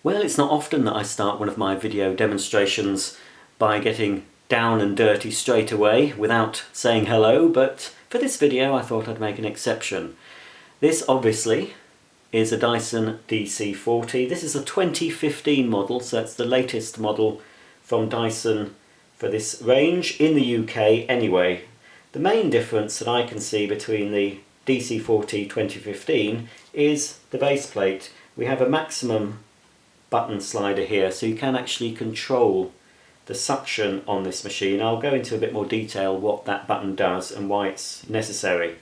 Well, it's not often that I start one of my video demonstrations by getting down and dirty straight away without saying hello, but for this video I thought I'd make an exception. This obviously is a Dyson DC40. This is a 2015 model, so it's the latest model from Dyson for this range, in the UK anyway. The main difference that I can see between the DC40 2015 is the base plate. We have a maximum button slider here, so you can actually control the suction on this machine. I'll go into a bit more detail what that button does and why it's necessary.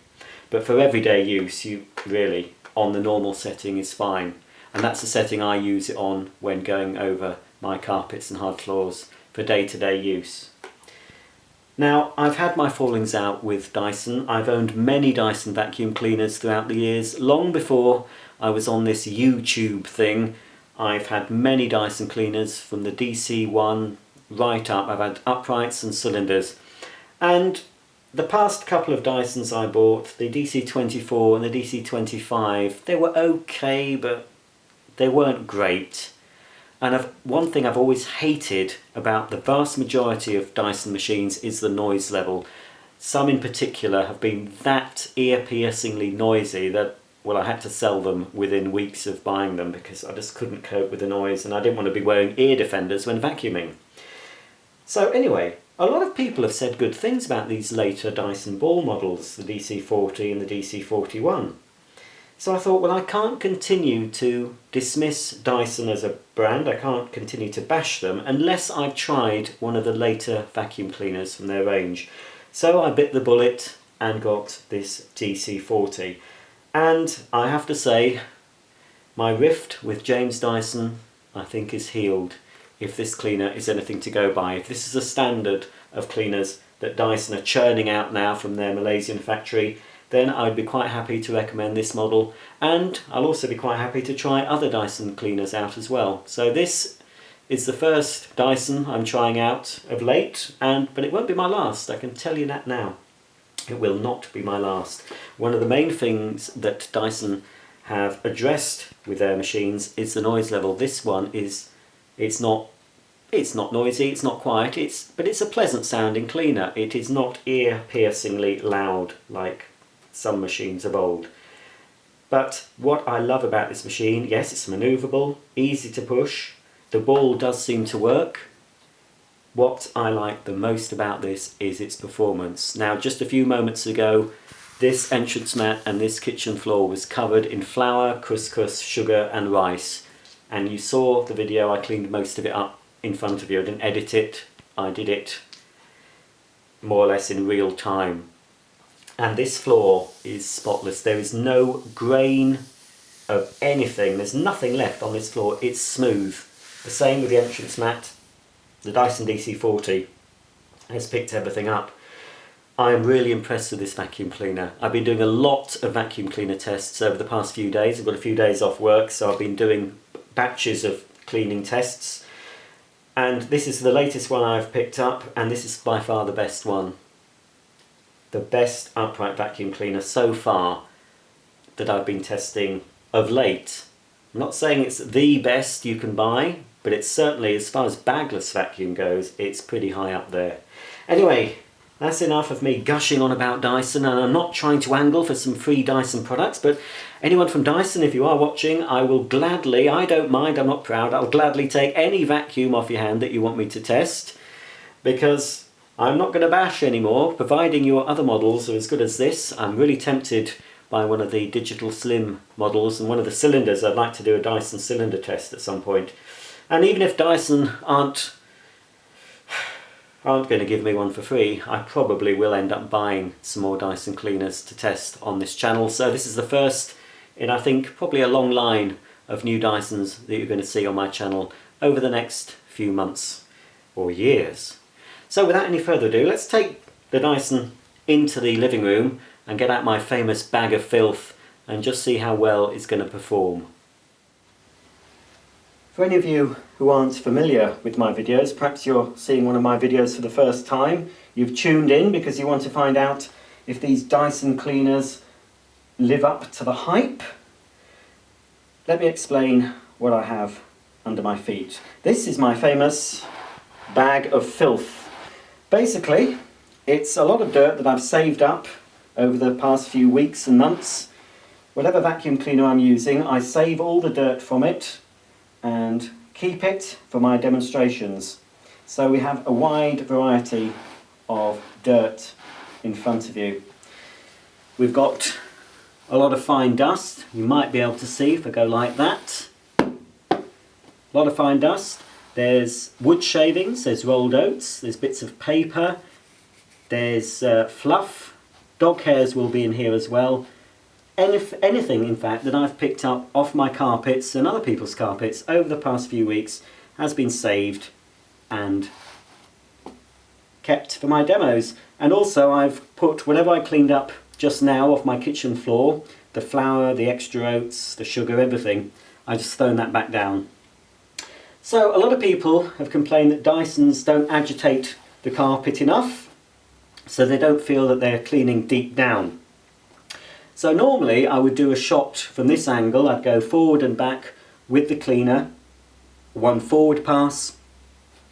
But for everyday use, you really, on the normal setting is fine. And that's the setting I use it on when going over my carpets and hard floors for day-to-day use. Now, I've had my fallings out with Dyson. I've owned many Dyson vacuum cleaners throughout the years. Long before I was on this YouTube thing, I've had many Dyson cleaners from the DC1 right up. I've had uprights and cylinders. And the past couple of Dysons I bought, the DC24 and the DC25, they were okay, but they weren't great. And one thing I've always hated about the vast majority of Dyson machines is the noise level. Some in particular have been that ear-piercingly noisy that, well, I had to sell them within weeks of buying them because I just couldn't cope with the noise and I didn't want to be wearing ear defenders when vacuuming. So anyway, a lot of people have said good things about these later Dyson Ball models, the DC40 and the DC41. So I thought, well, I can't continue to dismiss Dyson as a brand, I can't continue to bash them unless I've tried one of the later vacuum cleaners from their range. So I bit the bullet and got this DC40. And I have to say, my rift with James Dyson, I think, is healed, if this cleaner is anything to go by. If this is a standard of cleaners that Dyson are churning out now from their Malaysian factory, then I'd be quite happy to recommend this model, and I'll also be quite happy to try other Dyson cleaners out as well. So this is the first Dyson I'm trying out of late, but it won't be my last, I can tell you that now. It will not be my last. One of the main things that Dyson have addressed with their machines is the noise level. This one is, it's not noisy, it's not quiet, but it's a pleasant sounding cleaner. It is not ear-piercingly loud like some machines of old. But what I love about this machine, yes, it's manoeuvrable, easy to push, the ball does seem to work. What I like the most about this is its performance. Now, just a few moments ago, this entrance mat and this kitchen floor was covered in flour, couscous, sugar and rice. And you saw the video, I cleaned most of it up in front of you. I didn't edit it, I did it more or less in real time. And this floor is spotless. There is no grain of anything. There's nothing left on this floor. It's smooth. The same with the entrance mat. The Dyson DC40 has picked everything up. I am really impressed with this vacuum cleaner. I've been doing a lot of vacuum cleaner tests over the past few days. I've got a few days off work, so I've been doing batches of cleaning tests. And this is the latest one I've picked up, and this is by far the best one. The best upright vacuum cleaner so far that I've been testing of late. I'm not saying it's the best you can buy, but it's certainly, as far as bagless vacuum goes, it's pretty high up there. Anyway, that's enough of me gushing on about Dyson, and I'm not trying to angle for some free Dyson products, but anyone from Dyson, if you are watching, I will gladly, I don't mind, I'm not proud, I'll gladly take any vacuum off your hand that you want me to test, because I'm not going to bash anymore, providing your other models are as good as this. I'm really tempted by one of the digital slim models, and one of the cylinders. I'd like to do a Dyson cylinder test at some point. And even if Dyson aren't going to give me one for free, I probably will end up buying some more Dyson cleaners to test on this channel. So this is the first in, I think, probably a long line of new Dysons that you're going to see on my channel over the next few months or years. So without any further ado, let's take the Dyson into the living room and get out my famous bag of filth and just see how well it's going to perform. For any of you who aren't familiar with my videos, perhaps you're seeing one of my videos for the first time, you've tuned in because you want to find out if these Dyson cleaners live up to the hype. Let me explain what I have under my feet. This is my famous bag of filth. Basically, it's a lot of dirt that I've saved up over the past few weeks and months. Whatever vacuum cleaner I'm using, I save all the dirt from it and keep it for my demonstrations. So we have a wide variety of dirt in front of you. We've got a lot of fine dust. You might be able to see if I go like that. A lot of fine dust. There's wood shavings, there's rolled oats, there's bits of paper, there's fluff. Dog hairs will be in here as well. Anything, in fact, that I've picked up off my carpets and other people's carpets over the past few weeks has been saved and kept for my demos. And also I've put whatever I cleaned up just now off my kitchen floor, the flour, the extra oats, the sugar, everything, I just thrown that back down. So a lot of people have complained that Dysons don't agitate the carpet enough, so they don't feel that they're cleaning deep down. So normally I would do a shot from this angle. I'd go forward and back with the cleaner, one forward pass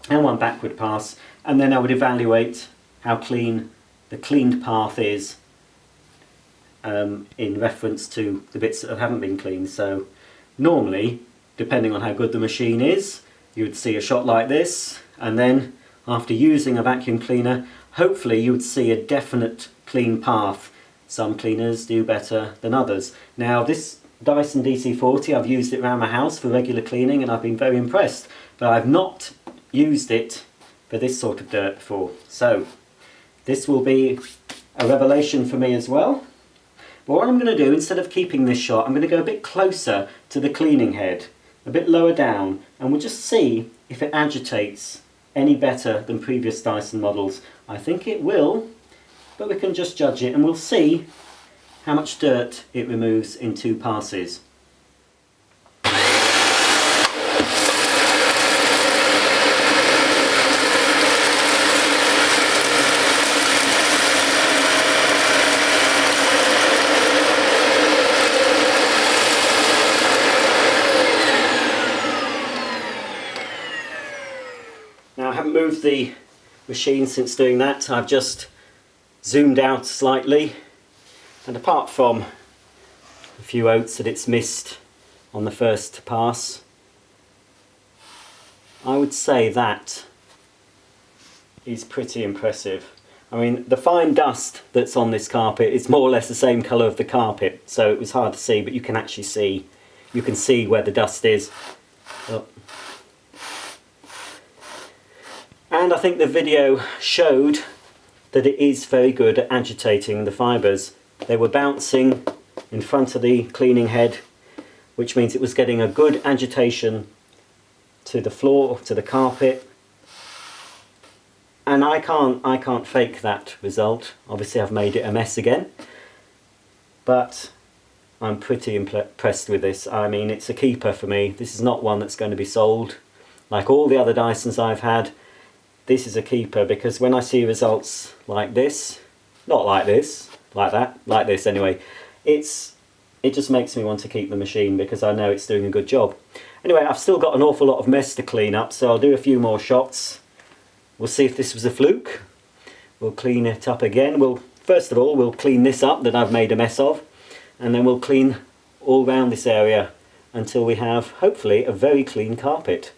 and one backward pass, and then I would evaluate how clean the cleaned path is in reference to the bits that haven't been cleaned. So normally, depending on how good the machine is, you would see a shot like this, and then after using a vacuum cleaner, hopefully you would see a definite clean path. Some cleaners do better than others. Now this Dyson DC40, I've used it around my house for regular cleaning and I've been very impressed, but I've not used it for this sort of dirt before. So this will be a revelation for me as well. But what I'm going to do, instead of keeping this shot, I'm going to go a bit closer to the cleaning head, a bit lower down, and we'll just see if it agitates any better than previous Dyson models. I think it will, but we can just judge it and we'll see how much dirt it removes in 2 passes. Now I haven't moved the machine since doing that. I've just zoomed out slightly, and apart from a few oats that it's missed on the first pass, I would say that is pretty impressive. I mean, the fine dust that's on this carpet is more or less the same colour of the carpet, so it was hard to see, but you can actually see, you can see where the dust is. Oh. And I think the video showed that it is very good at agitating the fibres. They were bouncing in front of the cleaning head, which means it was getting a good agitation to the floor, to the carpet. And I can't fake that result. Obviously I've made it a mess again, but I'm pretty impressed with this. I mean, it's a keeper for me. This is not one that's going to be sold. Like all the other Dysons I've had, this is a keeper, because when I see results like this, not like this, like that, like this anyway, it just makes me want to keep the machine because I know it's doing a good job. Anyway, I've still got an awful lot of mess to clean up, so I'll do a few more shots. We'll see if this was a fluke. We'll clean it up again. First of all, we'll clean this up that I've made a mess of, and then we'll clean all around this area until we have, hopefully, a very clean carpet.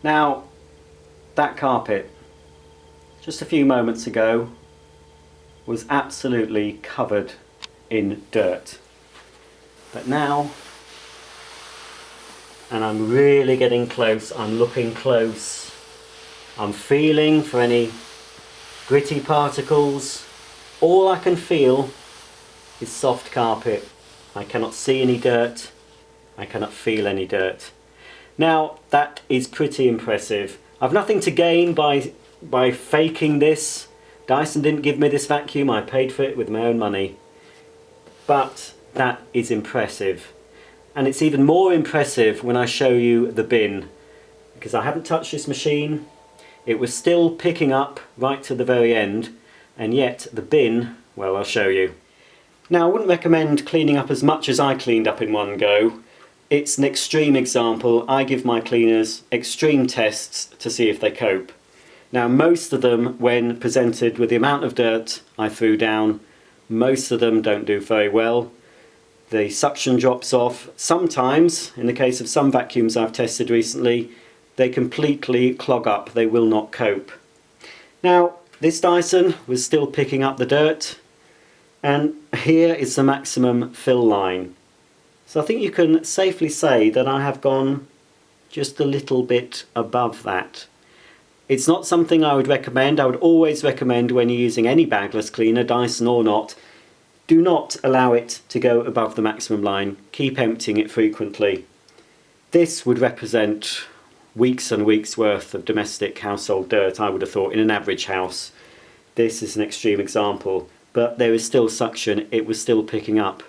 Now, that carpet, just a few moments ago, was absolutely covered in dirt. But now, and I'm really getting close, I'm looking close, I'm feeling for any gritty particles. All I can feel is soft carpet. I cannot see any dirt, I cannot feel any dirt. Now, that is pretty impressive. I've nothing to gain by faking this. Dyson didn't give me this vacuum, I paid for it with my own money. But that is impressive. And it's even more impressive when I show you the bin, because I haven't touched this machine. It was still picking up right to the very end, and yet the bin, well, I'll show you. Now, I wouldn't recommend cleaning up as much as I cleaned up in one go. It's an extreme example. I give my cleaners extreme tests to see if they cope. Now, most of them, when presented with the amount of dirt I threw down, most of them don't do very well. The suction drops off. Sometimes, in the case of some vacuums I've tested recently, they completely clog up. They will not cope. Now, this Dyson was still picking up the dirt, and here is the maximum fill line. So I think you can safely say that I have gone just a little bit above that. It's not something I would recommend. I would always recommend, when you're using any bagless cleaner, Dyson or not, do not allow it to go above the maximum line. Keep emptying it frequently. This would represent weeks and weeks worth of domestic household dirt, I would have thought, in an average house. This is an extreme example, but there is still suction. It was still picking up.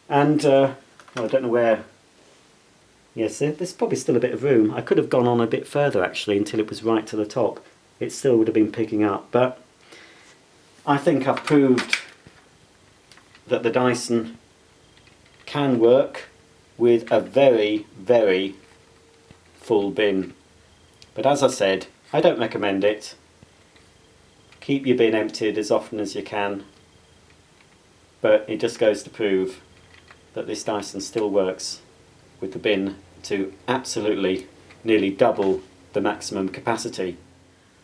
And well, I don't know where. Yes, there's probably still a bit of room. I could have gone on a bit further actually until it was right to the top. It still would have been picking up, but I think I've proved that the Dyson can work with a very, very full bin. But as I said, I don't recommend it. Keep your bin emptied as often as you can. But it just goes to prove that this Dyson still works with the bin to absolutely nearly double the maximum capacity.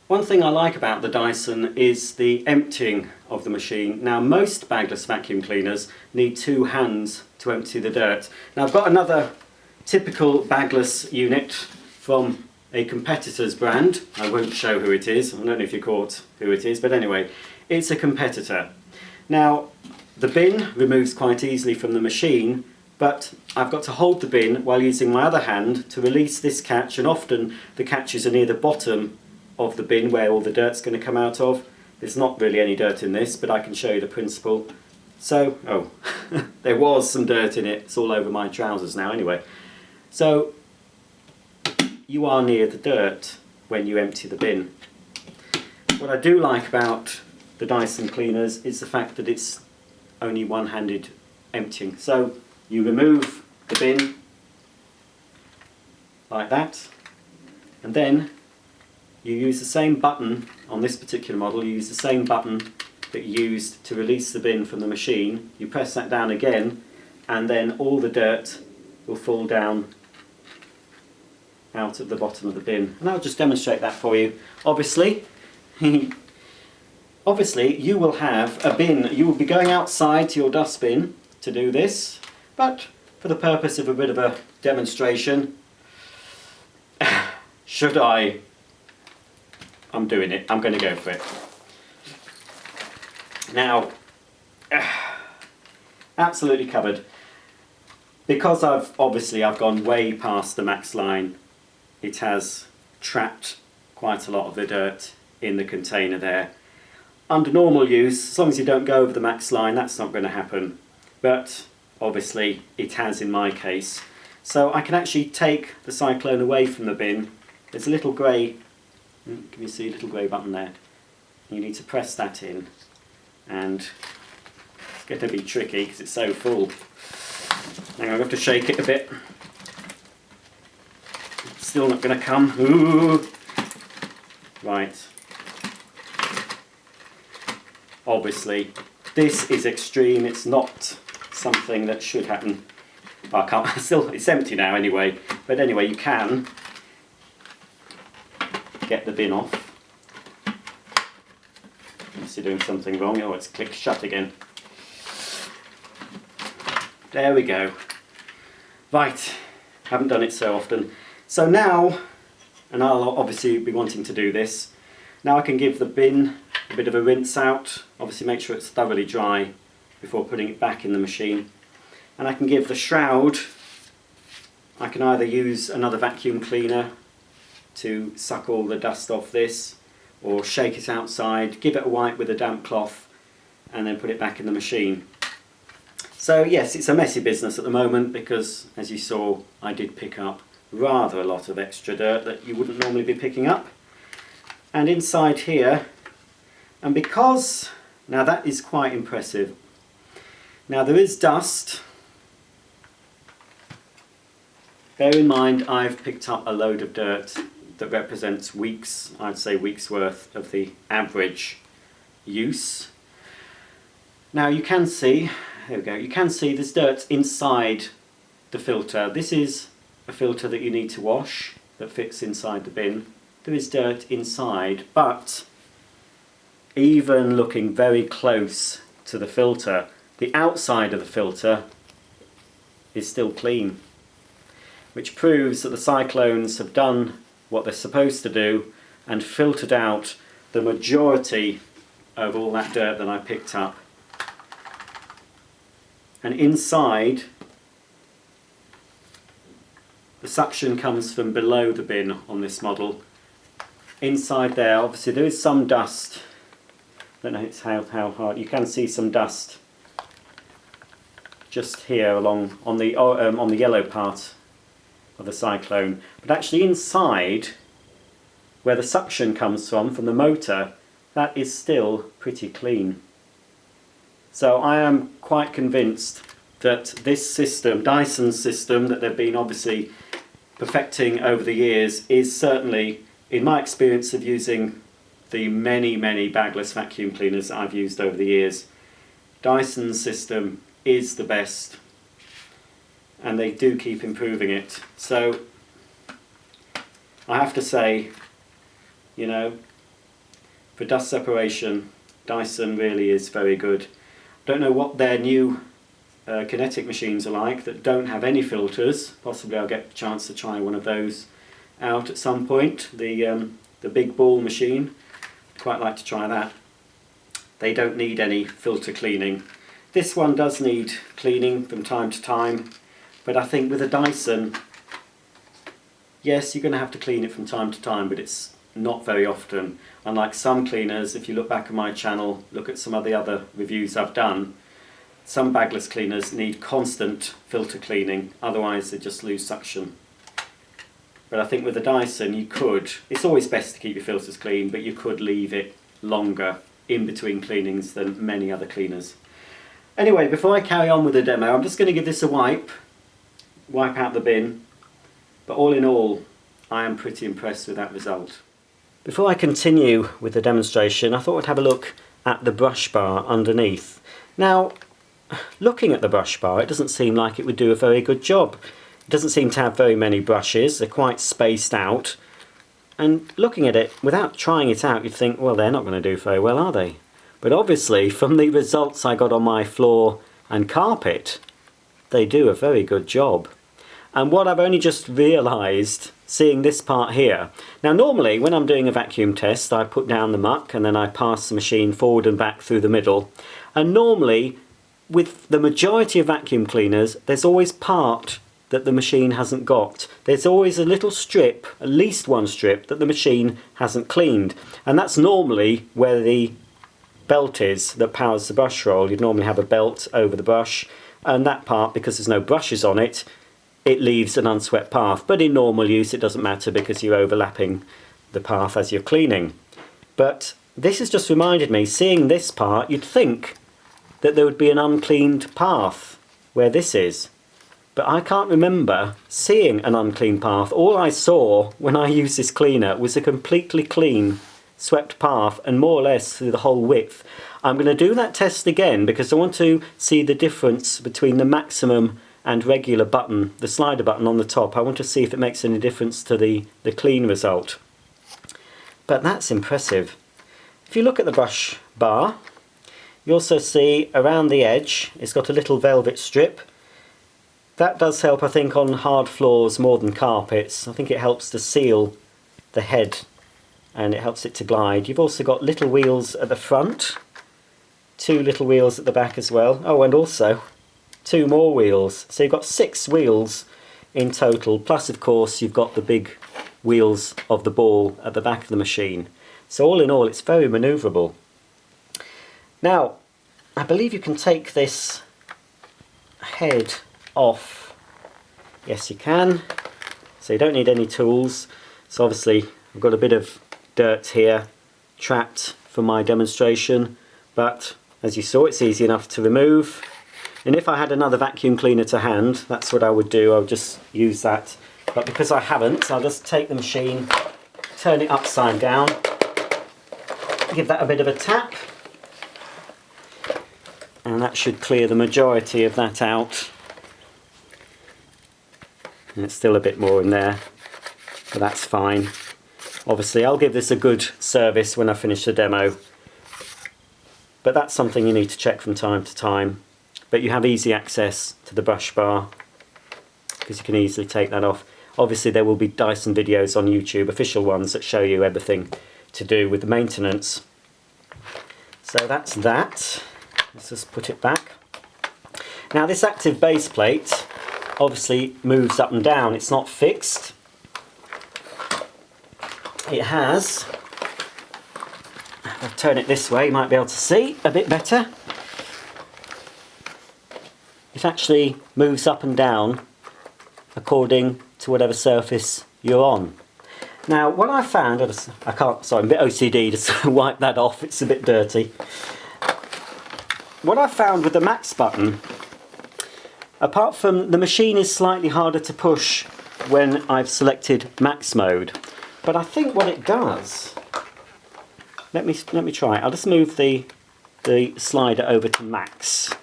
One thing I like about the Dyson is the emptying of the machine. Now, most bagless vacuum cleaners need two hands to empty the dirt. Now, I've got another typical bagless unit from a competitor's brand. I won't show who it is. I don't know if you caught who it is, but anyway, it's a competitor. Now, the bin removes quite easily from the machine, but I've got to hold the bin while using my other hand to release this catch, and often the catches are near the bottom of the bin where all the dirt's going to come out of. There's not really any dirt in this, but I can show you the principle. So, oh, there was some dirt in it. It's all over my trousers now anyway. So, you are near the dirt when you empty the bin. What I do like about the Dyson cleaners is the fact that it's only one-handed emptying. So, you remove the bin like that, and then you use the same button on this particular model. You use the same button that you used to release the bin from the machine. You press that down again, and then all the dirt will fall down out of the bottom of the bin. And I'll just demonstrate that for you. Obviously, you will have a bin. You will be going outside to your dustbin to do this, but for the purpose of a bit of a demonstration, should I? I'm doing it. I'm going to go for it. Now, absolutely covered. Because I've gone way past the max line, it has trapped quite a lot of the dirt in the container there. Under normal use, as long as you don't go over the max line, that's not going to happen. But obviously it has in my case. So I can actually take the cyclone away from the bin. There's a little grey, can you see a little grey button there? You need to press that in, and it's going to be tricky because it's so full. Hang on, I have to shake it a bit. It's still not going to come. Ooh. Right. Obviously, this is extreme. It's not something that should happen. I can't. Still, it's empty now anyway. But anyway, you can get the bin off. Unless you're doing something wrong. Oh, it's clicked shut again. There we go. Right, haven't done it so often. So now, and I'll obviously be wanting to do this, now I can give the bin a bit of a rinse out. Obviously make sure it's thoroughly dry before putting it back in the machine. And I can give the shroud, I can either use another vacuum cleaner to suck all the dust off this, or shake it outside, give it a wipe with a damp cloth, and then put it back in the machine. So yes, it's a messy business at the moment because, as you saw, I did pick up rather a lot of extra dirt that you wouldn't normally be picking up. And inside here, and because, now that is quite impressive. Now there is dust. Bear in mind I've picked up a load of dirt that represents weeks, I'd say weeks worth of the average use. Now you can see, there we go, you can see there's dirt inside the filter. This is a filter that you need to wash that fits inside the bin. There is dirt inside, but even looking very close to the filter, the outside of the filter is still clean, which proves that the cyclones have done what they're supposed to do and filtered out the majority of all that dirt that I picked up. And inside, the suction comes from below the bin on this model. Inside there, obviously there is some dust. I don't know how hard, you can see some dust just here along on the yellow part of the cyclone. But actually inside, where the suction comes from the motor, that is still pretty clean. So I am quite convinced that this system, Dyson's system, that they've been obviously perfecting over the years, is certainly, in my experience of using the many bagless vacuum cleaners that I've used over the years, Dyson's system is the best, and they do keep improving it. So I have to say, you know, for dust separation, Dyson really is very good. Don't know what their new kinetic machines are like that don't have any filters. Possibly I'll get a chance to try one of those out at some point. The big ball machine, I'd quite like to try that. They don't need any filter cleaning. This one does need cleaning from time to time, but I think with a Dyson, yes, you're going to have to clean it from time to time, but it's not very often. Unlike some cleaners, if you look back on my channel, look at some of the other reviews I've done, some bagless cleaners need constant filter cleaning, otherwise they just lose suction. But I think with a Dyson you could, it's always best to keep your filters clean, but you could leave it longer in between cleanings than many other cleaners. Anyway, before I carry on with the demo, I'm just going to give this a wipe out the bin, but all in all, I am pretty impressed with that result. Before I continue with the demonstration, I thought I'd have a look at the brush bar underneath. Now, looking at the brush bar, it doesn't seem like it would do a very good job. It doesn't seem to have very many brushes, they're quite spaced out. And looking at it, without trying it out, you'd think, well, they're not going to do very well, are they? But obviously, from the results I got on my floor and carpet, they do a very good job. And what I've only just realised, seeing this part here, now normally when I'm doing a vacuum test I put down the muck and then I pass the machine forward and back through the middle, and normally with the majority of vacuum cleaners there's always part that the machine hasn't got. There's always a little strip, at least one strip, that the machine hasn't cleaned, and that's normally where the belt is that powers the brush roll. You'd normally have a belt over the brush, and that part, because there's no brushes on it, it leaves an unswept path. But in normal use it doesn't matter because you're overlapping the path as you're cleaning. But this has just reminded me, seeing this part, you'd think that there would be an uncleaned path where this is. But I can't remember seeing an unclean path. All I saw when I used this cleaner was a completely clean swept path, and more or less through the whole width. I'm going to do that test again because I want to see the difference between the maximum and regular button, the slider button on the top. I want to see if it makes any difference to the clean result. but that's impressive. If you look at the brush bar, you also see around the edge it's got a little velvet strip. That does help, I think, on hard floors more than carpets. I think it helps to seal the head and it helps it to glide. You've also got little wheels at the front, 2 little wheels at the back as well. Oh, and also 2 more wheels. So you've got 6 wheels in total, plus of course you've got the big wheels of the ball at the back of the machine. So all in all, it's very manoeuvrable. Now, I believe you can take this head off. Yes, you can. So you don't need any tools. So obviously I've got a bit of dirt here trapped for my demonstration, but as you saw, it's easy enough to remove. And if I had another vacuum cleaner to hand, that's what I would do. I would just use that. But because I haven't, I'll just take the machine, turn it upside down, give that a bit of a tap, and that should clear the majority of that out. And it's still a bit more in there, but that's fine. Obviously I'll give this a good service when I finish the demo, but that's something you need to check from time to time. But you have easy access to the brush bar because you can easily take that off. Obviously there will be Dyson videos on YouTube, official ones, that show you everything to do with the maintenance. So that's that. Let's just put it back. Now this active base plate obviously moves up and down. It's not fixed. It has, if I turn it this way you might be able to see a bit better. It actually moves up and down according to whatever surface you're on. Now what I found, I'm a bit OCD, just wipe that off, it's a bit dirty. What I found with the max button, apart from the machine is slightly harder to push when I've selected max mode, but I think what it does, let me try it. I'll just move the slider over to max.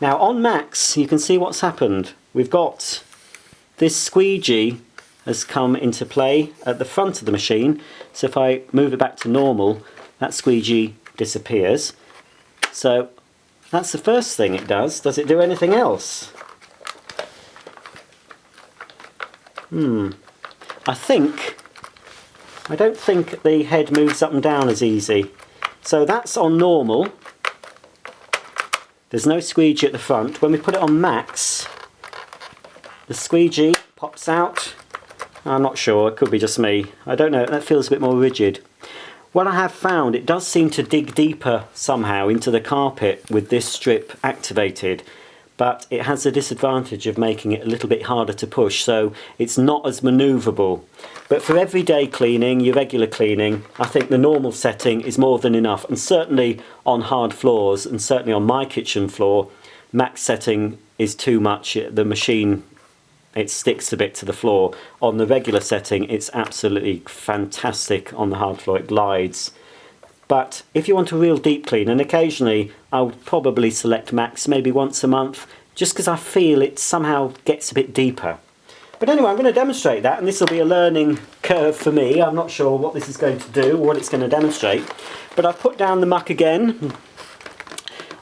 Now on max you can see what's happened. We've got this squeegee has come into play at the front of the machine, so if I move it back to normal, that squeegee disappears. So that's the first thing it does. Does it do anything else? I don't think the head moves up and down as easy. So that's on normal. There's no squeegee at the front. When we put it on max, the squeegee pops out. I'm not sure, it could be just me. I don't know, that feels a bit more rigid. What I have found, it does seem to dig deeper somehow into the carpet with this strip activated, but it has the disadvantage of making it a little bit harder to push, so it's not as manoeuvrable. But for everyday cleaning, your regular cleaning, I think the normal setting is more than enough, and certainly on hard floors, and certainly on my kitchen floor, max setting is too much. The machine, it sticks a bit to the floor. On the regular setting, it's absolutely fantastic on the hard floor, it glides. But if you want a real deep clean, and occasionally I would probably select max maybe once a month, just because I feel it somehow gets a bit deeper. But anyway, I'm going to demonstrate that, and this will be a learning curve for me. I'm not sure what this is going to do or what it's going to demonstrate. But I've put down the muck again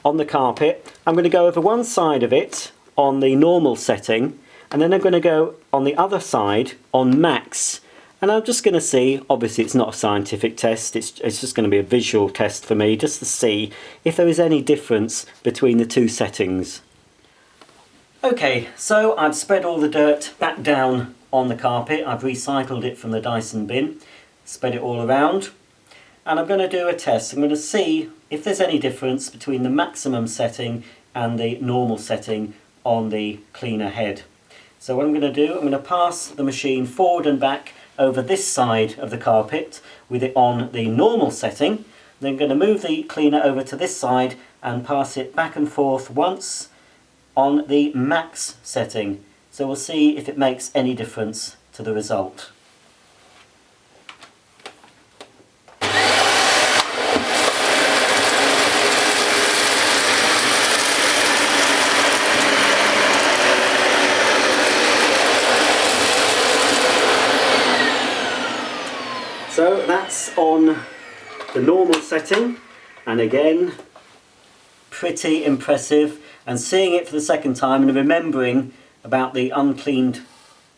on the carpet. I'm going to go over one side of it on the normal setting, and then I'm going to go on the other side on max. And I'm just going to see, obviously it's not a scientific test, it's just going to be a visual test for me, just to see if there is any difference between the two settings. Okay, so I've spread all the dirt back down on the carpet. I've recycled it from the Dyson bin, spread it all around, and I'm going to do a test. I'm going to see if there's any difference between the maximum setting and the normal setting on the cleaner head. So what I'm going to do, I'm going to pass the machine forward and back over this side of the carpet with it on the normal setting. Then I'm going to move the cleaner over to this side and pass it back and forth once on the max setting. So we'll see if it makes any difference to the result. So that that's on the normal setting, and again, pretty impressive. And seeing it for the second time and remembering about the uncleaned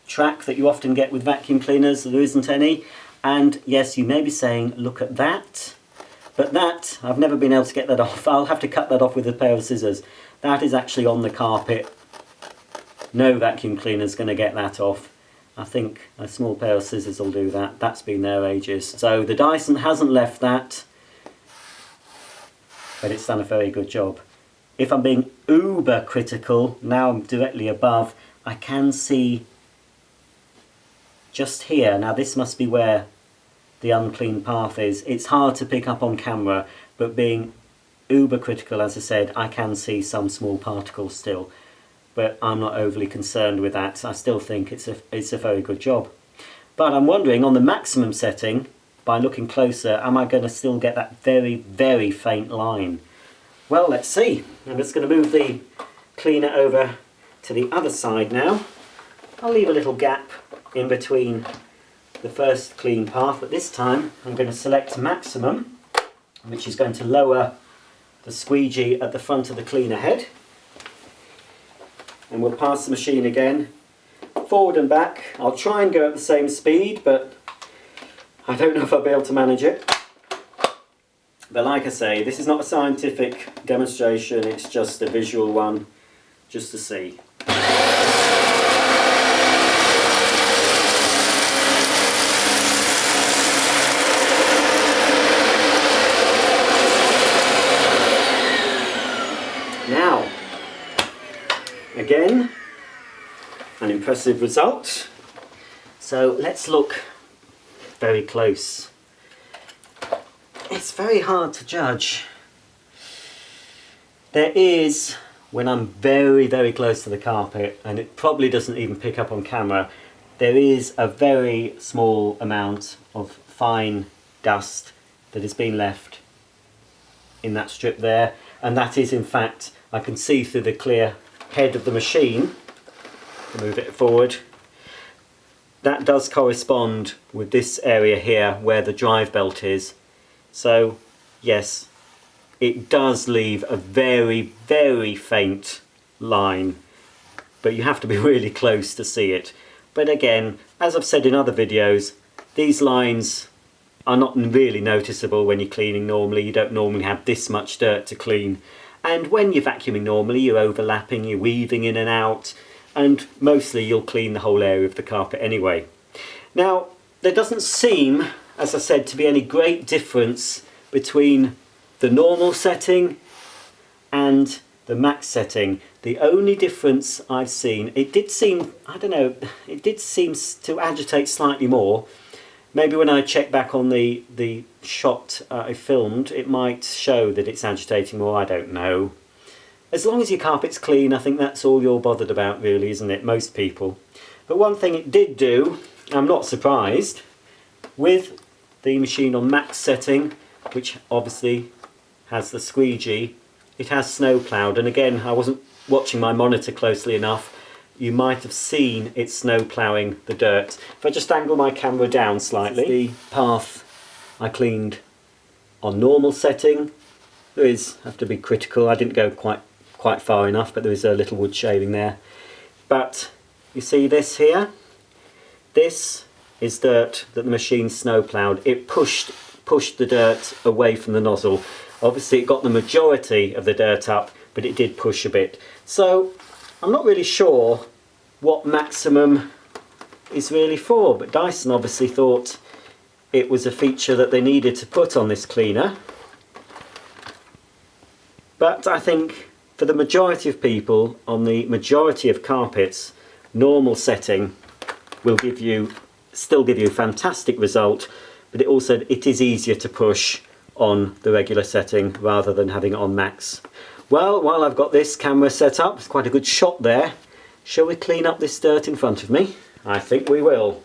track that you often get with vacuum cleaners, there isn't any. And yes, you may be saying, look at that. But that, I've never been able to get that off. I'll have to cut that off with a pair of scissors. That is actually on the carpet. No vacuum cleaner's going to get that off. I think a small pair of scissors will do that. That's been there ages. So the Dyson hasn't left that, but it's done a very good job. If I'm being uber critical, now I'm directly above, I can see just here. Now this must be where the unclean path is. It's hard to pick up on camera, but being uber critical, as I said, I can see some small particles still. But I'm not overly concerned with that. I still think it's a very good job. But I'm wondering, on the maximum setting, by looking closer, am I going to still get that very, very faint line? Well, let's see. I'm just going to move the cleaner over to the other side now. I'll leave a little gap in between the first clean path, but this time I'm going to select maximum, which is going to lower the squeegee at the front of the cleaner head. And we'll pass the machine again, forward and back. I'll try and go at the same speed, but I don't know if I'll be able to manage it. But like I say, this is not a scientific demonstration, it's just a visual one, just to see. Now, again, an impressive result. So let's look very close. It's very hard to judge. There is, when I'm very, very close to the carpet, and it probably doesn't even pick up on camera, there is a very small amount of fine dust that has been left in that strip there, and that is in fact, I can see through the clear head of the machine, move it forward, that does correspond with this area here where the drive belt is. So yes, it does leave a very, very faint line, but you have to be really close to see it. But again, as I've said in other videos, these lines are not really noticeable when you're cleaning normally. You don't normally have this much dirt to clean. And when you're vacuuming normally, you're overlapping, you're weaving in and out, and mostly you'll clean the whole area of the carpet anyway. Now, there doesn't seem, as I said, to be any great difference between the normal setting and the max setting. The only difference I've seen, it did seem, I don't know, it did seem to agitate slightly more. Maybe when I check back on the shot I filmed, it might show that it's agitating more, I don't know. As long as your carpet's clean, I think that's all you're bothered about really, isn't it? Most people. But one thing it did do, I'm not surprised, with the machine on max setting, which obviously has the squeegee, it has snow ploughed, and again, I wasn't watching my monitor closely enough. You might have seen it snow ploughing the dirt. If I just angle my camera down slightly, the path I cleaned on normal setting, there is, have to be critical, I didn't go quite far enough, but there is a little wood shaving there. But you see this here? This is dirt that the machine snow ploughed. It pushed the dirt away from the nozzle. Obviously it got the majority of the dirt up, but it did push a bit. So I'm not really sure what maximum is really for, but Dyson obviously thought it was a feature that they needed to put on this cleaner. But I think for the majority of people, on the majority of carpets, normal setting will still give you a fantastic result, but it is easier to push on the regular setting rather than having it on max. Well, while I've got this camera set up, it's quite a good shot there. Shall we clean up this dirt in front of me? I think we will.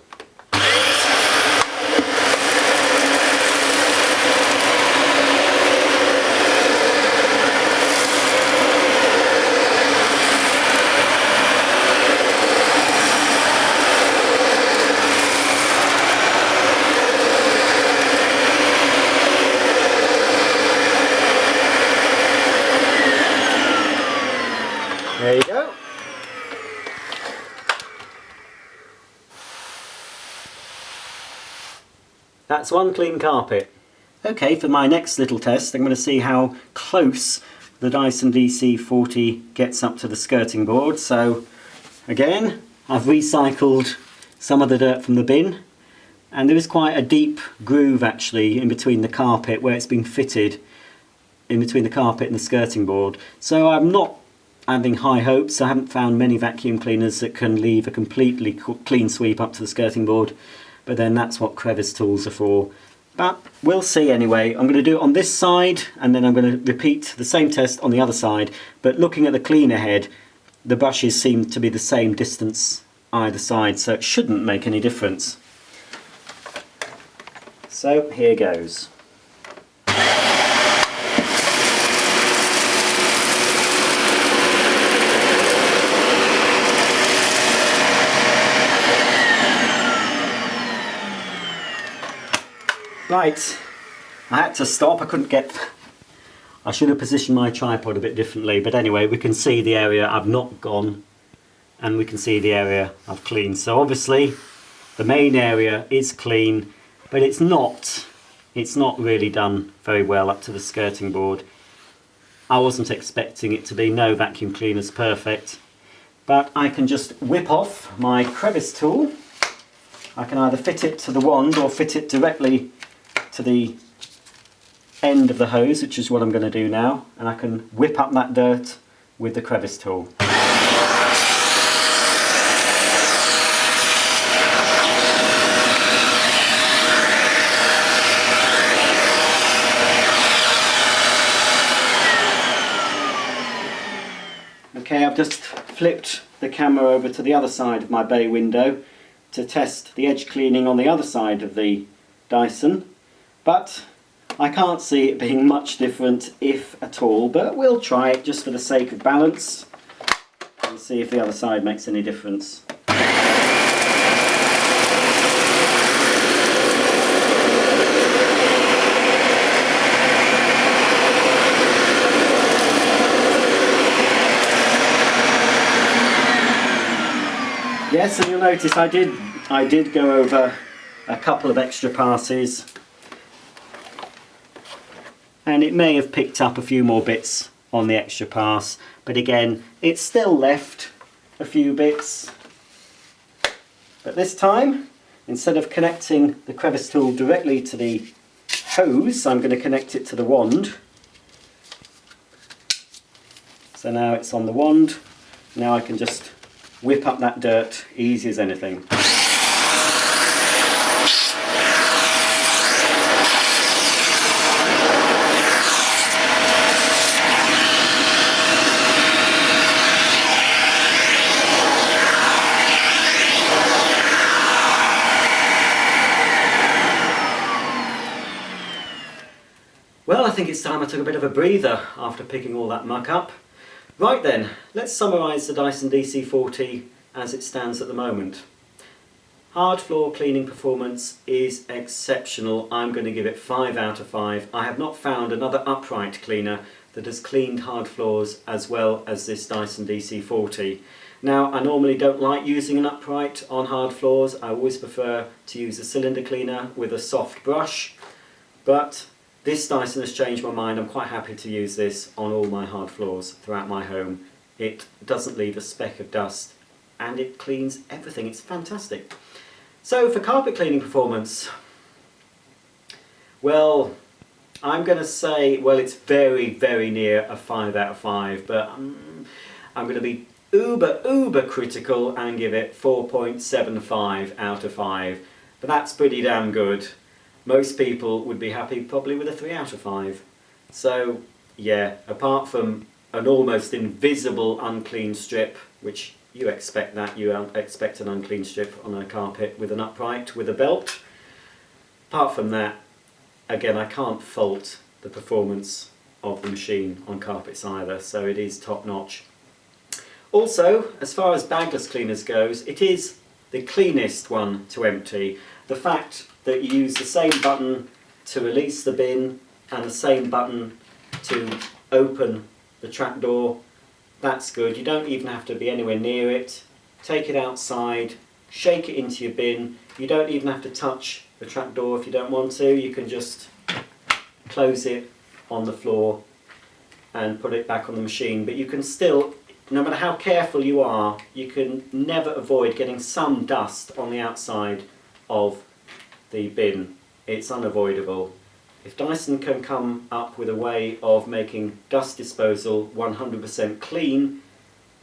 That's one clean carpet. Okay, for my next little test, I'm going to see how close the Dyson DC40 gets up to the skirting board. So again, I've recycled some of the dirt from the bin, and there is quite a deep groove actually in between the carpet where it's been fitted, in between the carpet and the skirting board. So I'm not having high hopes. I haven't found many vacuum cleaners that can leave a completely clean sweep up to the skirting board, but then that's what crevice tools are for. But we'll see anyway. I'm going to do it on this side, and then I'm going to repeat the same test on the other side. But looking at the cleaner head, the brushes seem to be the same distance either side, so it shouldn't make any difference. So here goes. Right, I had to stop. I should have positioned my tripod a bit differently, but anyway, we can see the area I've not gone, and we can see the area I've cleaned. So obviously the main area is clean, but it's not really done very well up to the skirting board. I wasn't expecting it to be. No vacuum cleaner's perfect, but I can just whip off my crevice tool. I can either fit it to the wand or fit it directly to the end of the hose, which is what I'm going to do now, and I can whip up that dirt with the crevice tool. Okay, I've just flipped the camera over to the other side of my bay window to test the edge cleaning on the other side of the Dyson, but I can't see it being much different, if at all, but we'll try it just for the sake of balance and see if the other side makes any difference. Yes, and you'll notice I did go over a couple of extra passes, and it may have picked up a few more bits on the extra pass, but again it's still left a few bits. But this time, instead of connecting the crevice tool directly to the hose, I'm going to connect it to the wand. So now it's on the wand. Now I can just whip up that dirt easy as anything. Well, I think it's time I took a bit of a breather after picking all that muck up. Right then, let's summarise the Dyson DC40 as it stands at the moment. Hard floor cleaning performance is exceptional. I'm going to give it 5 out of 5. I have not found another upright cleaner that has cleaned hard floors as well as this Dyson DC40. Now, I normally don't like using an upright on hard floors. I always prefer to use a cylinder cleaner with a soft brush, but this Dyson has changed my mind. I'm quite happy to use this on all my hard floors throughout my home. It doesn't leave a speck of dust and it cleans everything. It's fantastic. So for carpet cleaning performance, well, I'm going to say, well, it's very, very near a 5 out of 5, but I'm going to be uber critical and give it 4.75 out of 5. But that's pretty damn good. Most people would be happy probably with a 3 out of 5. So yeah, apart from an almost invisible unclean strip, which you expect an unclean strip on a carpet with an upright with a belt. Apart from that, again, I can't fault the performance of the machine on carpets either, so it is top notch. Also, as far as bagless cleaners goes, it is the cleanest one to empty. The fact that you use the same button to release the bin and the same button to open the trapdoor, that's good. You don't even have to be anywhere near it. Take it outside, shake it into your bin. You don't even have to touch the trapdoor if you don't want to. You can just close it on the floor and put it back on the machine, but you can still, no matter how careful you are, you can never avoid getting some dust on the outside of the bin. It's unavoidable. If Dyson can come up with a way of making dust disposal 100% clean,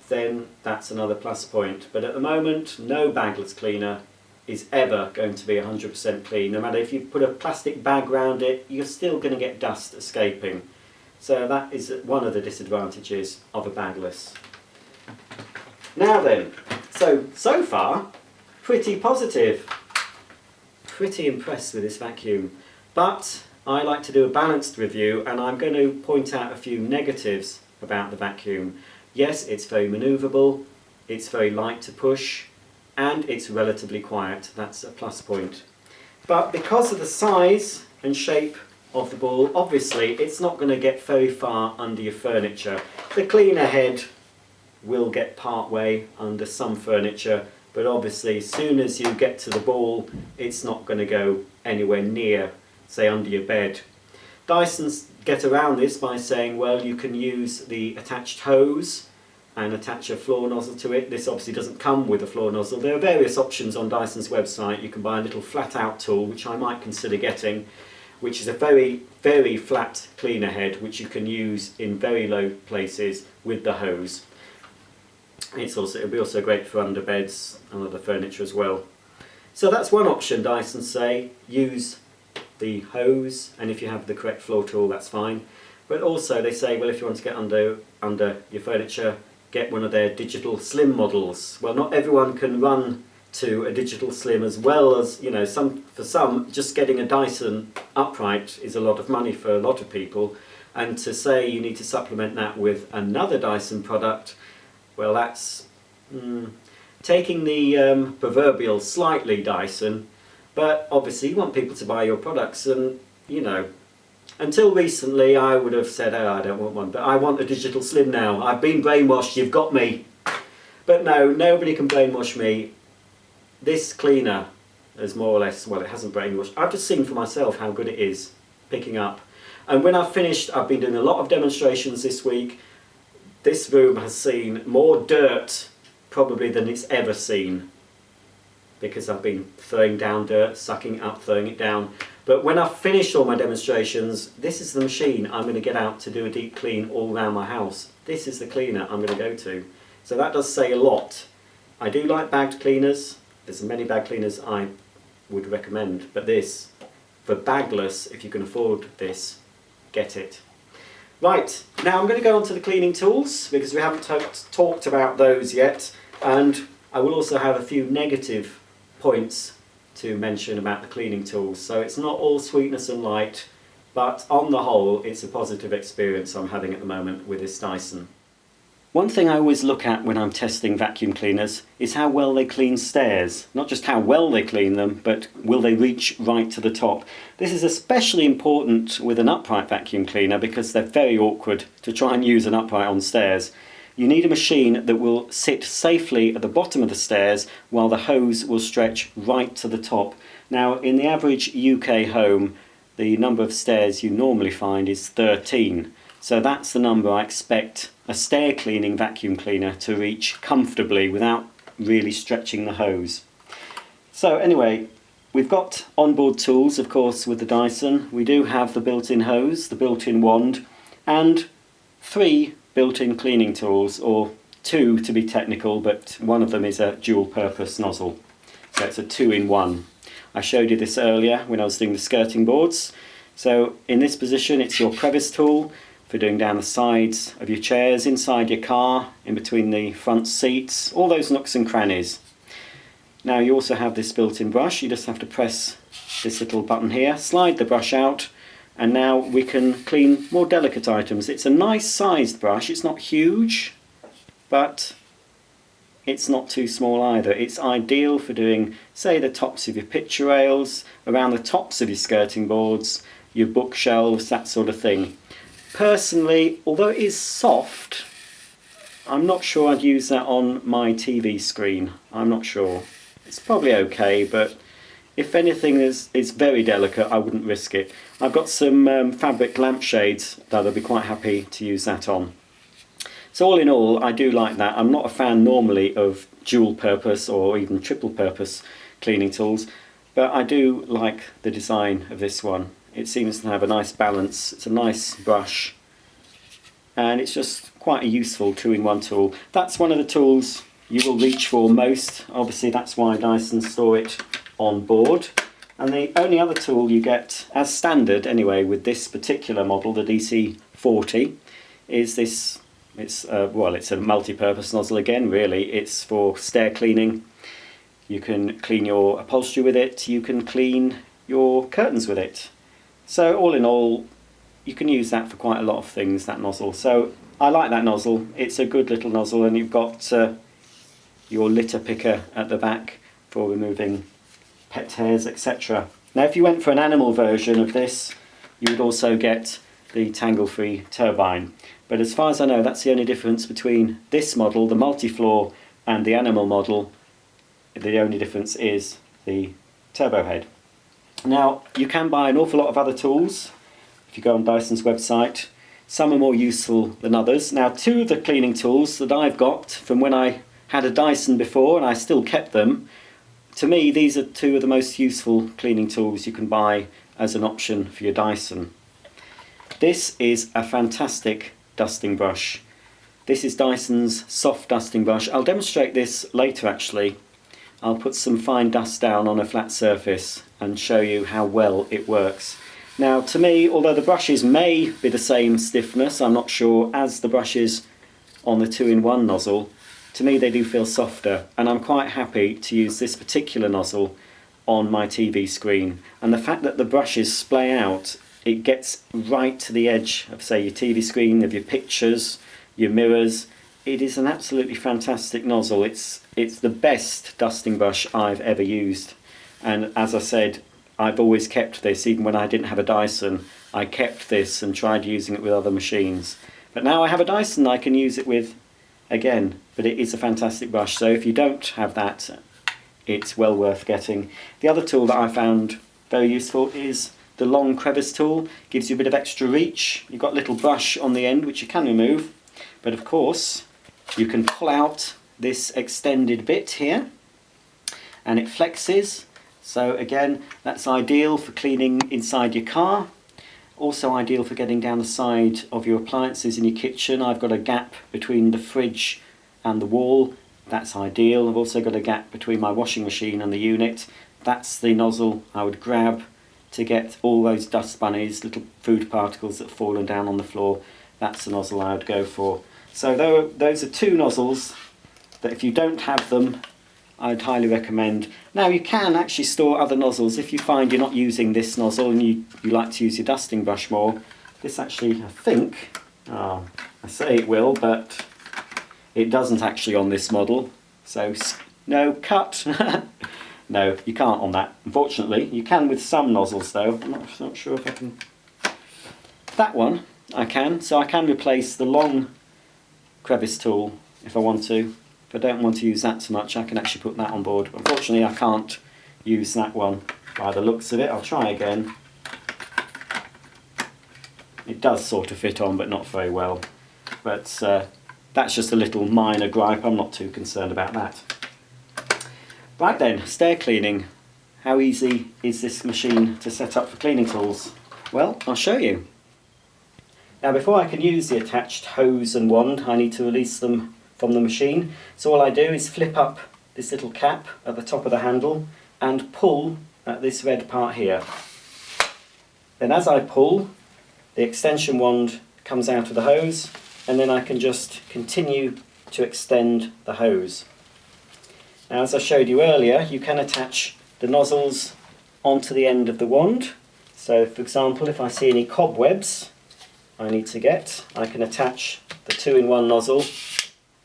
then that's another plus point. But at the moment, no bagless cleaner is ever going to be 100% clean. No matter if you put a plastic bag around it, you're still going to get dust escaping. So that is one of the disadvantages of a bagless. Now then, so far, pretty positive. Pretty impressed with this vacuum. But I like to do a balanced review, and I'm going to point out a few negatives about the vacuum. Yes, it's very manoeuvrable, it's very light to push, and it's relatively quiet. That's a plus point. But because of the size and shape of the ball, obviously it's not going to get very far under your furniture. The cleaner head will get part way under some furniture, but obviously as soon as you get to the ball, it's not going to go anywhere near, say, under your bed. Dysons get around this by saying, well, you can use the attached hose and attach a floor nozzle to it. This obviously doesn't come with a floor nozzle. There are various options on Dyson's website. You can buy a little flat out tool, which I might consider getting, which is a very, very flat cleaner head, which you can use in very low places with the hose. It'll be also great for under beds and other furniture as well. So that's one option, Dyson say, use the hose, and if you have the correct floor tool, that's fine. But also they say, well, if you want to get under your furniture, get one of their digital slim models. Well, not everyone can run to a digital slim as well as, you know, for some, just getting a Dyson upright is a lot of money for a lot of people. And to say you need to supplement that with another Dyson product, well, that's taking the proverbial slightly Dyson. But obviously you want people to buy your products, and, you know, until recently I would have said, oh, I don't want one, but I want a digital slim now. I've been brainwashed, you've got me. But no, nobody can brainwash me. This cleaner is more or less, well, it hasn't brainwashed. I've just seen for myself how good it is picking up. And when I've finished, I've been doing a lot of demonstrations this week. This room has seen more dirt probably than it's ever seen, because I've been throwing down dirt, sucking it up, throwing it down. But when I've finished all my demonstrations, this is the machine I'm going to get out to do a deep clean all around my house. This is the cleaner I'm going to go to. So that does say a lot. I do like bagged cleaners. There's many bag cleaners I would recommend, but this, for bagless, if you can afford this, get it. Right, now I'm going to go on to the cleaning tools, because we haven't talked about those yet, and I will also have a few negative points to mention about the cleaning tools. So it's not all sweetness and light, but on the whole it's a positive experience I'm having at the moment with this Dyson. One thing I always look at when I'm testing vacuum cleaners is how well they clean stairs. Not just how well they clean them, but will they reach right to the top. This is especially important with an upright vacuum cleaner, because they're very awkward to try and use an upright on stairs. You need a machine that will sit safely at the bottom of the stairs while the hose will stretch right to the top. Now, in the average UK home, the number of stairs you normally find is 13. So that's the number I expect a stair cleaning vacuum cleaner to reach comfortably without really stretching the hose. So anyway, we've got onboard tools, of course, with the Dyson. We do have the built-in hose, the built-in wand, and 3 built-in cleaning tools, or 2 to be technical, but one of them is a dual-purpose nozzle. So it's a 2-in-1. I showed you this earlier when I was doing the skirting boards. So in this position, it's your crevice tool for doing down the sides of your chairs, inside your car, in between the front seats, all those nooks and crannies. Now you also have this built-in brush. You just have to press this little button here, slide the brush out, and now we can clean more delicate items. It's a nice sized brush. It's not huge, but it's not too small either. It's ideal for doing, say, the tops of your picture rails, around the tops of your skirting boards, your bookshelves, that sort of thing. Personally, although it is soft, I'm not sure I'd use that on my TV screen. I'm not sure. It's probably okay, but if anything is very delicate, I wouldn't risk it. I've got some fabric lampshades that I'll be quite happy to use that on. So all in all, I do like that. I'm not a fan normally of dual purpose or even triple purpose cleaning tools, but I do like the design of this one. It seems to have a nice balance. It's a nice brush, and it's just quite a useful two-in-one tool. That's one of the tools you will reach for most. Obviously that's why Dyson store it on board. And the only other tool you get, as standard anyway, with this particular model, the DC40, is this. It's a multi-purpose nozzle again, really. It's for stair cleaning. You can clean your upholstery with it, you can clean your curtains with it. So all in all, you can use that for quite a lot of things, that nozzle. So I like that nozzle. It's a good little nozzle, and you've got your litter picker at the back for removing pet hairs, etc. Now if you went for an animal version of this, you would also get the tangle-free turbine. But as far as I know, that's the only difference between this model, the multi-floor, and the animal model. The only difference is the turbo head. Now you can buy an awful lot of other tools if you go on Dyson's website. Some are more useful than others. Now two of the cleaning tools that I've got from when I had a Dyson before, and I still kept them, to me these are two of the most useful cleaning tools you can buy as an option for your Dyson. This is a fantastic dusting brush. This is Dyson's soft dusting brush. I'll demonstrate this later actually. I'll put some fine dust down on a flat surface and show you how well it works. Now to me, although the brushes may be the same stiffness, I'm not sure, as the brushes on the two-in-one nozzle, to me they do feel softer, and I'm quite happy to use this particular nozzle on my TV screen. And the fact that the brushes splay out, it gets right to the edge of, say, your TV screen, of your pictures, your mirrors. It is an absolutely fantastic nozzle. It's the best dusting brush I've ever used. And as I said, I've always kept this. Even when I didn't have a Dyson, I kept this and tried using it with other machines. But now I have a Dyson I can use it with again. But it is a fantastic brush. So if you don't have that, it's well worth getting. The other tool that I found very useful is the long crevice tool. Gives you a bit of extra reach. You've got a little brush on the end which you can remove, but of course you can pull out this extended bit here and it flexes. So again, that's ideal for cleaning inside your car. Also ideal for getting down the side of your appliances in your kitchen. I've got a gap between the fridge and the wall. That's ideal. I've also got a gap between my washing machine and the unit. That's the nozzle I would grab to get all those dust bunnies, little food particles that have fallen down on the floor. That's the nozzle I would go for. So those are two nozzles that if you don't have them, I'd highly recommend. Now you can actually store other nozzles if you find you're not using this nozzle and you like to use your dusting brush more. This actually, I think, I say it will, but it doesn't actually on this model. So no, cut. No, you can't on that, unfortunately. You can with some nozzles though. I'm not sure if I can. That one I can, so I can replace the long crevice tool if I want to. If I don't want to use that so much, I can actually put that on board. Unfortunately, I can't use that one by the looks of it. I'll try again. It does sort of fit on, but not very well. But that's just a little minor gripe. I'm not too concerned about that. Right then, stair cleaning. How easy is this machine to set up for cleaning tools? Well, I'll show you. Now before I can use the attached hose and wand, I need to release them from the machine. So all I do is flip up this little cap at the top of the handle and pull at this red part here. Then as I pull, the extension wand comes out of the hose, and then I can just continue to extend the hose. Now as I showed you earlier, you can attach the nozzles onto the end of the wand. So for example, if I see any cobwebs I need to get, I can attach the two-in-one nozzle,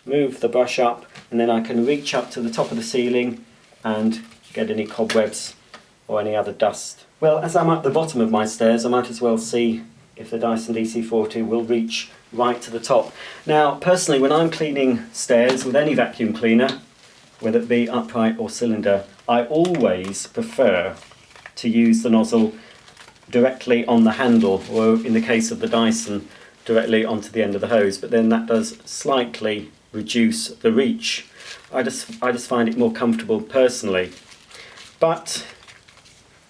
move the brush up, and then I can reach up to the top of the ceiling and get any cobwebs or any other dust. Well, as I'm at the bottom of my stairs, I might as well see if the Dyson DC40 will reach right to the top. Now personally, when I'm cleaning stairs with any vacuum cleaner, whether it be upright or cylinder, I always prefer to use the nozzle directly on the handle, or in the case of the Dyson, directly onto the end of the hose, but then that does slightly reduce the reach. I just find it more comfortable personally. But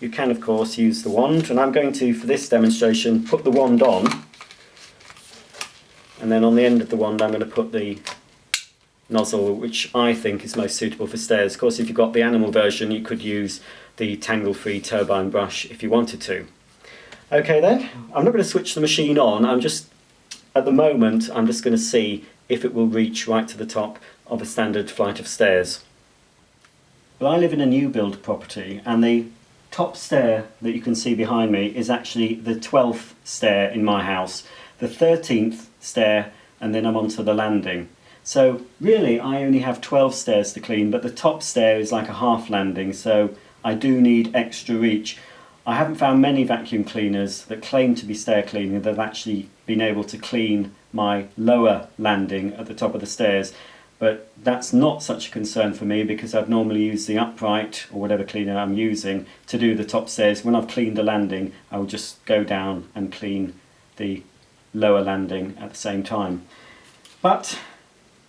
you can of course use the wand, and I'm going to, for this demonstration, put the wand on, and then on the end of the wand I'm going to put the nozzle which I think is most suitable for stairs. Of course, if you've got the animal version, you could use the tangle-free turbine brush if you wanted to. Okay then, I'm not going to switch the machine on, at the moment I'm just going to see if it will reach right to the top of a standard flight of stairs. Well, I live in a new build property, and the top stair that you can see behind me is actually the 12th stair in my house, the 13th stair, and then I'm onto the landing. So really I only have 12 stairs to clean, but the top stair is like a half landing, so I do need extra reach. I haven't found many vacuum cleaners that claim to be stair cleaning that have actually been able to clean my lower landing at the top of the stairs, but that's not such a concern for me because I'd normally use the upright or whatever cleaner I'm using to do the top stairs. When I've cleaned the landing, I will just go down and clean the lower landing at the same time. But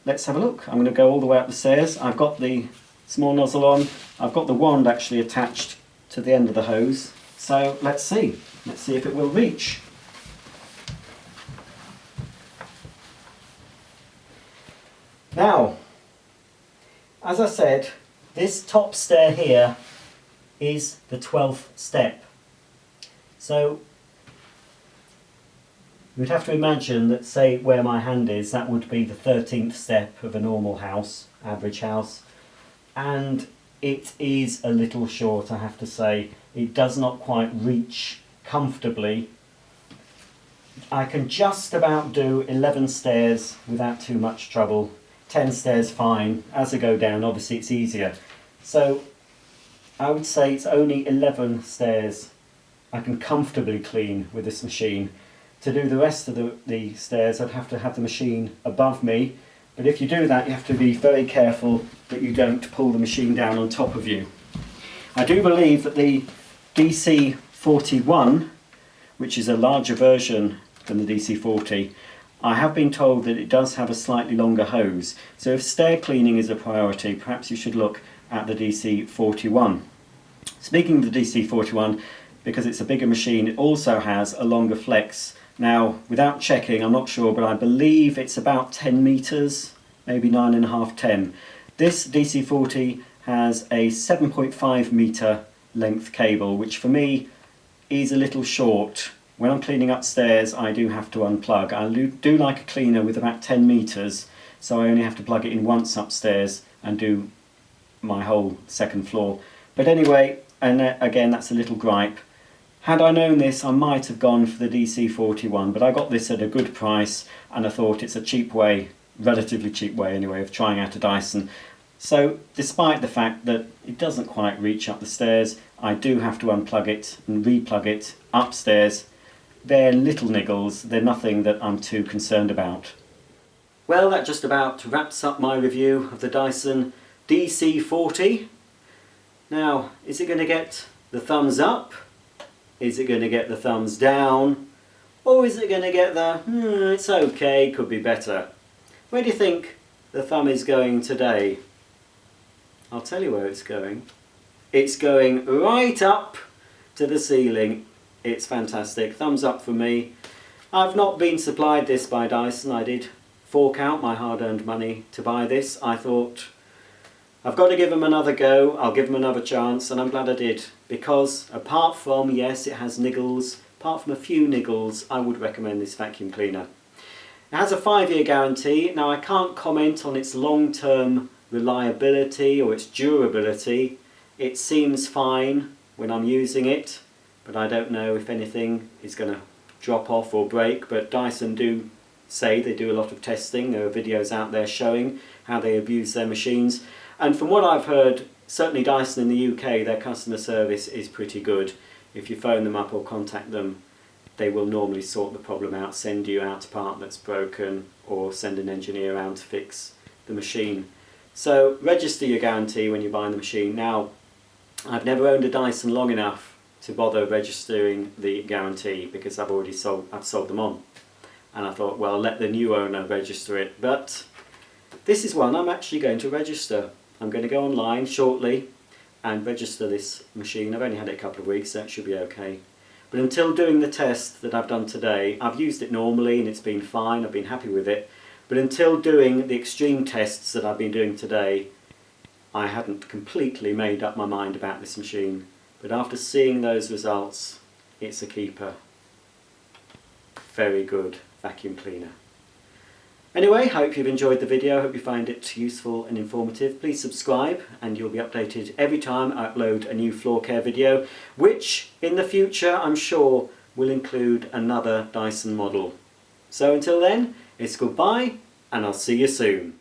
let's have a look. I'm going to go all the way up the stairs. I've got the small nozzle on. I've got the wand actually attached to the end of the hose. So let's see if it will reach. Now, as I said, this top stair here is the 12th step. So you'd have to imagine that, say, where my hand is, that would be the 13th step of a normal house, average house. And it is a little short, I have to say. It does not quite reach comfortably. I can just about do 11 stairs without too much trouble. 10 stairs fine. As I go down, obviously it's easier. So I would say it's only 11 stairs I can comfortably clean with this machine. To do the rest of the stairs, I'd have to have the machine above me. But if you do that, you have to be very careful that you don't pull the machine down on top of you. I do believe that the DC41, which is a larger version than the DC40, I have been told that it does have a slightly longer hose. So if stair cleaning is a priority, perhaps you should look at the DC41. Speaking of the DC41, because it's a bigger machine, it also has a longer flex. Now, without checking, I'm not sure, but I believe it's about 10 meters, maybe 9.5, 10. This DC40 has a 7.5 meter length cable, which for me is a little short. When I'm cleaning upstairs, I do have to unplug. I do like a cleaner with about 10 meters, so I only have to plug it in once upstairs and do my whole second floor. But anyway, and again, that's a little gripe. Had I known this, I might have gone for the DC41, but I got this at a good price, and I thought it's a cheap way, relatively cheap way anyway, of trying out a Dyson. So despite the fact that it doesn't quite reach up the stairs, I do have to unplug it and replug it upstairs. They're little niggles, they're nothing that I'm too concerned about. Well, that just about wraps up my review of the Dyson DC40. Now, is it going to get the thumbs up? Is it going to get the thumbs down? Or is it going to get the, it's okay, could be better? Where do you think the thumb is going today? I'll tell you where it's going. It's going right up to the ceiling. It's fantastic. Thumbs up for me. I've not been supplied this by Dyson. I did fork out my hard-earned money to buy this. I thought, I've got to give them another go. I'll give them another chance, and I'm glad I did. Because apart from, yes, it has niggles, apart from a few niggles, I would recommend this vacuum cleaner. It has a 5-year guarantee. Now, I can't comment on its long-term reliability or its durability. It seems fine when I'm using it, but I don't know if anything is going to drop off or break. But Dyson do say they do a lot of testing. There are videos out there showing how they abuse their machines, and from what I've heard, certainly Dyson in the UK, their customer service is pretty good. If you phone them up or contact them, they will normally sort the problem out, send you out a part that's broken, or send an engineer around to fix the machine. So register your guarantee when you're buying the machine. Now, I've never owned a Dyson long enough to bother registering the guarantee because I've sold them on. And I thought, well, let the new owner register it. But this is one I'm actually going to register. I'm going to go online shortly and register this machine. I've only had it a couple of weeks, so it should be okay. But until doing the test that I've done today, I've used it normally and it's been fine, I've been happy with it. But until doing the extreme tests that I've been doing today, I hadn't completely made up my mind about this machine. But after seeing those results, it's a keeper. Very good vacuum cleaner. Anyway, hope you've enjoyed the video, hope you find it useful and informative. Please subscribe and you'll be updated every time I upload a new floor care video, which in the future I'm sure will include another Dyson model. So until then, it's goodbye and I'll see you soon.